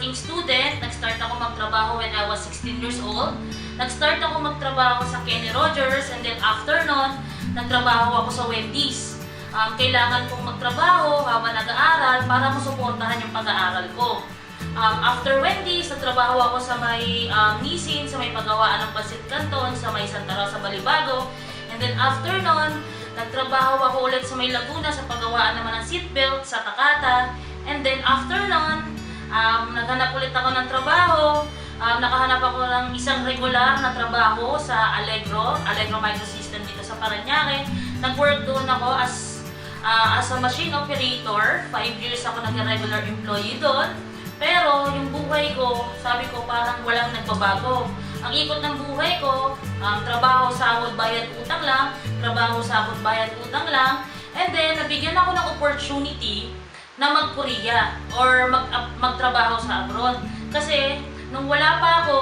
working student. Nag-start ako magtrabaho when I was 16 years old. Nag-start ako magtrabaho sa Kenny Rogers, and then after nun, nagtrabaho ako sa Wendy's. Kailangan kong magtrabaho habang nag-aaral para masuportahan yung pag-aaral ko. After Wendy's, nagtrabaho ako sa may Nissin, sa may paggawaan ng Pancit Canton, sa may Santa Rosa, Balibago. And then after nun, nagtrabaho ako ulit sa may Laguna sa paggawaan naman ng seatbelt sa Takata. And then after nun, naghanap ulit ako ng trabaho. Nakahanap ako ng isang regular na trabaho sa Allegro Microsystem dito sa Parañaque. Nag-work doon ako as a machine operator. 5 years ako nag-regular employee doon. Pero yung buhay ko, sabi ko parang walang nagbabago. Ang ikot ng buhay ko, trabaho, sahod, bayad, utang lang. Trabaho, sahod, bayad, utang lang. And then, nabigyan ako ng opportunity na mag-Korea or magtrabaho sa abroad. Kasi, nung wala pa ako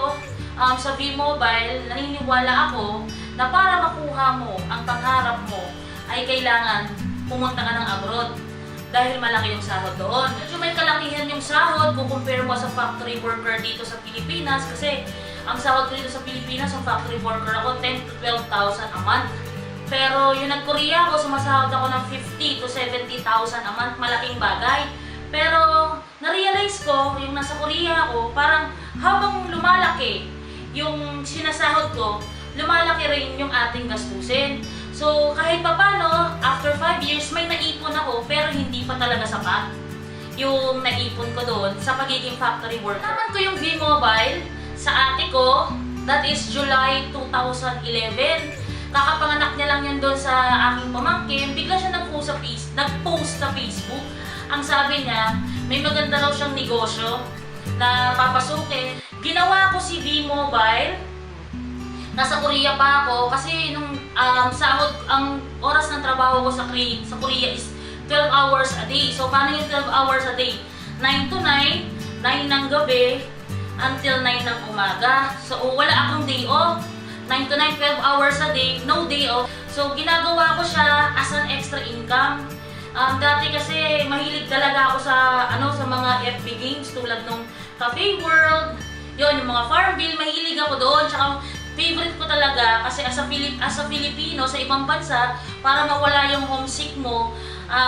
sa V-Mobile, naniniwala ako na para makuha mo ang pangarap mo ay kailangan pumunta ka ng abroad. Dahil malaki yung sahod doon. Medyo may kalakihan yung sahod kung compare mo sa factory worker dito sa Pilipinas. Kasi ang sahod ko dito sa Pilipinas, ang factory worker ako, 10 to 12,000 a month. Pero yung nag-Korea ako, sumasahod ako ng 50 to 70,000 a month. Malaking bagay. Pero na-realize ko, yung nasa Korea ako, parang habang lumalaki yung sinasahod ko, lumalaki rin yung ating gastusin. So, kahit papano, after 5 years, may naipon ako, pero hindi pa talaga sapat yung naipon ko doon sa pagiging factory worker. Naman ko yung V-Mobile sa ate ko, that is July 2011. Kakapanganak niya lang yan doon sa aking pamangkin. Bigla siya nag-post sa Facebook. Ang sabi niya, may maganda raw siyang negosyo na papasukin. Ginawa ko si V-Mobile. Nasa Korea pa ako kasi nung sahod, ang oras ng trabaho ko sa Korea is 12 hours a day. So, paano yung 12 hours a day? 9 to 9, 9 ng gabi, until 9 ng umaga. So, wala akong day off. 9 to 9, 12 hours a day, no day off. So, ginagawa ko siya as an extra income. Dati kasi mahilig talaga ako sa mga FB games tulad nung Cafe World, yun, yung mga Farmville, mahilig ako doon. Tsaka, favorite ko talaga kasi as a Filipino sa ibang bansa, para mawala yung homesick mo,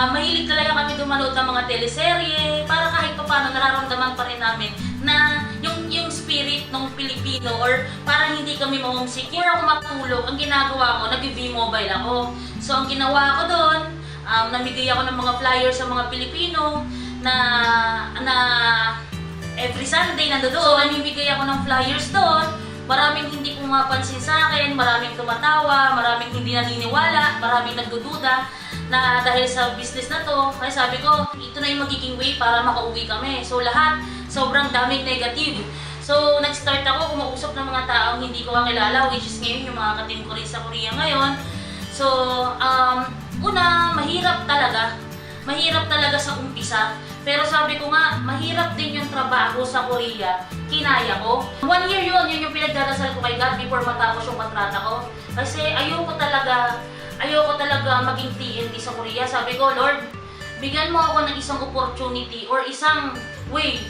mahilig talaga kami dumanood ng mga teleserye para kahit paano nararamdaman pa rin namin na yung spirit ng Pilipino or para hindi kami ma-homesick. Kaya ako matulog, ang ginagawa ko, nag-V-Mobile ako. So ang ginawa ko doon, namigay ako ng mga flyers sa mga Pilipino na every Sunday nandoon. So namimigay ako ng flyers doon. Maraming hindi pumapansin sa akin, maraming tumatawa, maraming hindi naniniwala, maraming nagdududa na dahil sa business na to. Kaya sabi ko, ito na yung magiging way para makauwi kami. So lahat, sobrang daming negative. So nag-start ako kumausap ng mga taong hindi ko kakilala, which is ngayon yung mga ka-team ko rin sa Korea ngayon. So, una, mahirap talaga sa umpisa. Pero sabi ko nga, mahirap din yung trabaho sa Korea. Kinaya ko. 1 year yun yung pinagdadasal ko kay God before matapos yung kontrata ko. Kasi ayoko talaga maging TNT sa Korea. Sabi ko, Lord, bigyan mo ako ng isang opportunity or isang way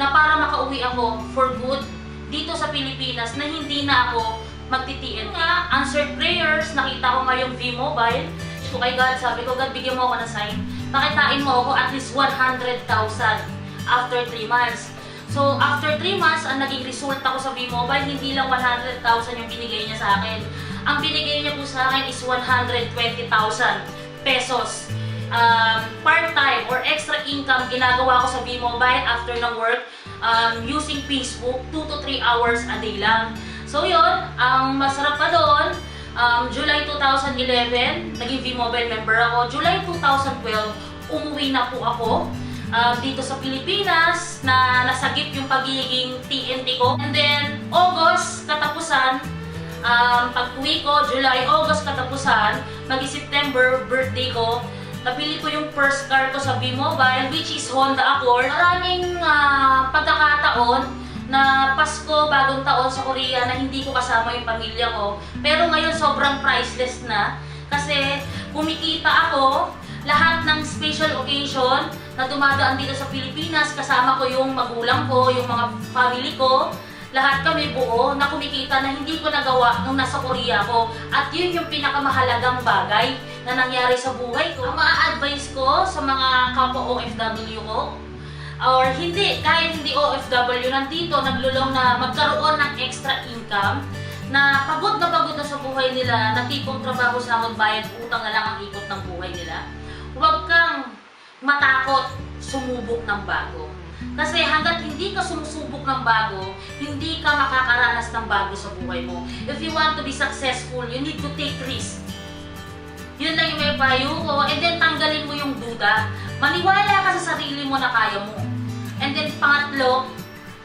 na para makauwi ako for good dito sa Pilipinas na hindi na ako magti-TNT. Answered prayers, nakita ko nga yung V-Mobile. So kay God, sabi ko, God, bigyan mo ako ng sign. Pakitain mo ako at least 100,000 after 3 months. So, after 3 months, ang naging result ako sa V-Mobile, hindi lang 100,000 yung binigay niya sa akin. Ang binigay niya po sa akin is 120,000 pesos. Part-time or extra income ginagawa ko sa V-Mobile after ng work using Facebook, 2 to 3 hours a day lang. So, yun, ang masarap pa doon, July 2011, naging V-Mobile member ako. July 2012, umuwi na po ako dito sa Pilipinas na nasagip yung pagiging TNT ko. And then, August, katapusan, pag-uwi ko, July, August, katapusan, September, birthday ko, napili ko yung first car ko sa V-Mobile, which is Honda Accord. Maraming pagkakataon na Pasko, bagong taon sa Korea na hindi ko kasama yung pamilya ko. Pero ngayon sobrang priceless na kasi kumikita ako lahat ng special occasion na dumadaan dito sa Pilipinas, kasama ko yung magulang ko, yung mga family ko, lahat kami buo na kumikita na hindi ko nagawa nung nasa Korea ko. At yun yung pinakamahalagang bagay na nangyari sa buhay ko. Ang ma-advise ko sa mga kapwa OFW ko, or hindi, kahit hindi OFW, nandito, naglulong na magkaroon ng extra income, na pagod na sa buhay nila, na tipong trabaho, sahod, bayad, utang na lang ang ikot ng buhay nila. Huwag kang matakot sumubok ng bago. Kasi hanggat hindi ka sumusubok ng bago, hindi ka makakaranas ng bago sa buhay mo. If you want to be successful, you need to take risk. Yun lang yung may payo ko. And then tanggalin mo yung duda. Maniwala ka sa sarili mo na kaya mo. And then pangatlo,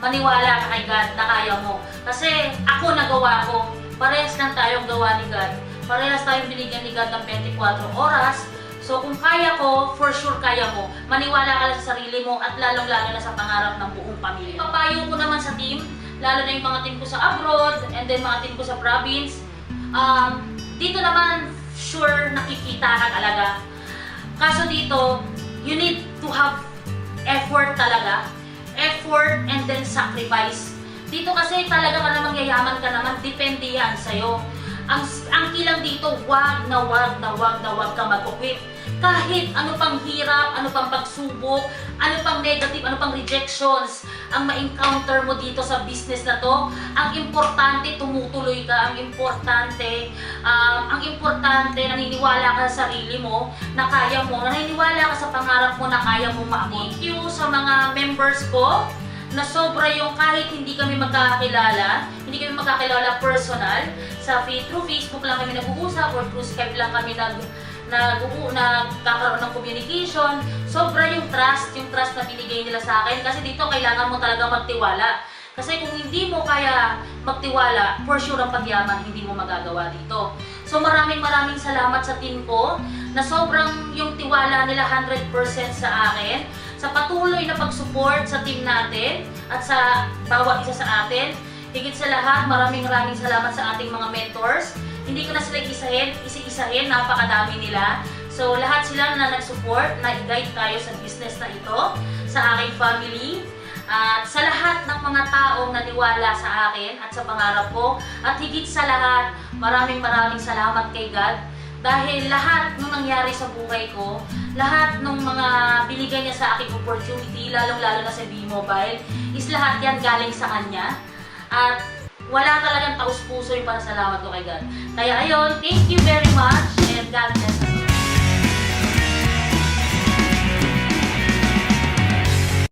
maniwala ka kay God na kaya mo. Kasi ako nagawa ko. Parehas lang tayong gawa ni God. Parehas tayong binigyan ni God ng 24 oras. So kung kaya ko, for sure kaya mo. Maniwala ka lang sa sarili mo at lalong-lalo na sa pangarap ng buong pamilya. Papayo ko naman sa team, lalo na yung mga team ko sa abroad and then mga team ko sa province. Dito naman, sure nakikita ka talaga. Kaso dito, you need to have effort talaga. Effort and then sacrifice. Dito kasi talaga ka namang yayaman ka naman, depende yan sa'yo. Ang kilang dito, wag ka mag-quit. Kahit ano pang hirap, ano pang pagsubok, ano pang negative, ano pang rejections ang ma-encounter mo dito sa business na to, ang importante tumutuloy ka, ang importante naniniwala ka sa sarili mo na kaya mo, naniniwala ka sa pangarap mo na kaya mo maabot. Thank you sa mga members ko na sobra yung kahit hindi kami magkakilala personal, through Facebook lang kami nag-uusap or through Skype lang kami nagkakaroon ng communication. Sobra yung trust na binigay nila sa akin kasi dito kailangan mo talaga magtiwala. Kasi kung hindi mo kaya magtiwala, for sure ang pagyaman hindi mo magagawa dito. So maraming salamat sa team ko na sobrang yung tiwala nila 100% sa akin, sa patuloy na pag-support sa team natin at sa bawat isa sa atin. Higit sa lahat, maraming salamat sa ating mga mentors. Hindi ko na sila isa-isahin, napakadami nila. So lahat sila na nag-support, na i-guide tayo sa business na ito, sa aking family, at sa lahat ng mga taong naniwala sa akin at sa pangarap ko. At higit sa lahat, maraming salamat kay God. Dahil lahat ng nangyari sa buhay ko, lahat ng mga binigay niya sa aking opportunity, lalong-lalo na sa B-Mobile, is lahat yan galing sa Kanya. At wala talagang taus-puso yung pasalamat ko kay God. Kaya ayun, thank you very much.